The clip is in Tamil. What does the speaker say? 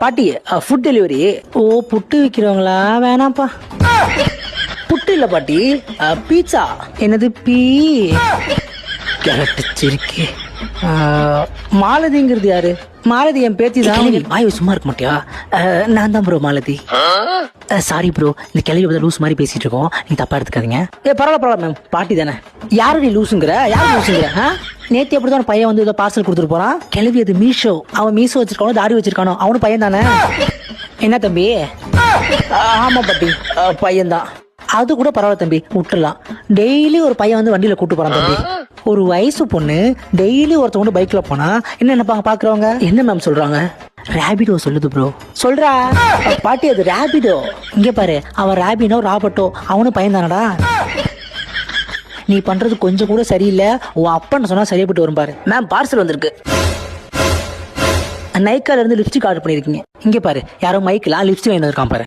பாட்டி ஃபுட் டெலிவரி. ஓ புட்டு விற்கிறவங்களா? வேணாம்ப்பா. புட்டு இல்ல பாட்டி, பீட்சா. என்னது பீ? கேரட்டிச்சிருக்கு. மாலதிங்கிறது யாரு? மாலதி என் பேத்தி தான். வாய் சும்மா இருக்க மாட்டியா? நான் தான் ப்ரோ மாலதி. சாரி ப்ரோ, இந்த கிளவி வந்து லூஸ் மாதிரி பேசிட்டு இருக்கோம், நீங்க தப்பா எடுத்துக்காதீங்க. பரவாயில்ல மேம், பாட்டி தானே. யாரு நீ லூசுங்கிற? யாரு லூசுங்கிற? நேத்தி அப்படிதான் பையன் வந்து ஏதோ பார்சல் கொடுத்துட்டு போறான். கிளவி அது மீஷோ. அவன் மீஷோ வச்சிருக்கானோ தாடி வச்சிருக்கானோ அவனு பையன் தானே. என்ன தம்பி? ஆமா பாட்டி, பையன் தான். அது கூட பரவாயில்ல தம்பி, விட்டுலாம். டெய்லி ஒரு பையன் வந்து வண்டியில கூட்டு போறான் தம்பி. ஒரு வயசு பொண்ணு டெய்லி ஒருத்தவங்க பைக்ல போனா என்ன நினைப்பாங்க பாக்குறவங்க? என்ன மேம் சொல்றாங்க? ரேபிடோ சொல்லுது ப்ரோ. சொல்றா பாட்டி, அது ரேபிடோ. இங்க பாரு, அவன் ரேபிடோ ராபர்ட்டோ அவனும் பையன் தானடா. நீ பண்றது கொஞ்சம் கூட சரியில்லை. உன் அப்பன்னு சொன்னா சரியாப்பட்டு வரும் பாரு. மேம் பார்சல் வந்திருக்கு. நைக்கால இருந்து லிப்ஸ்டிக் ஆர்டர் பண்ணிருக்கீங்க. இங்க பாரு, யாரோ மைக்கெல்லாம் லிப்ஸ்டிக் வாங்கி இருக்கான் பாரு.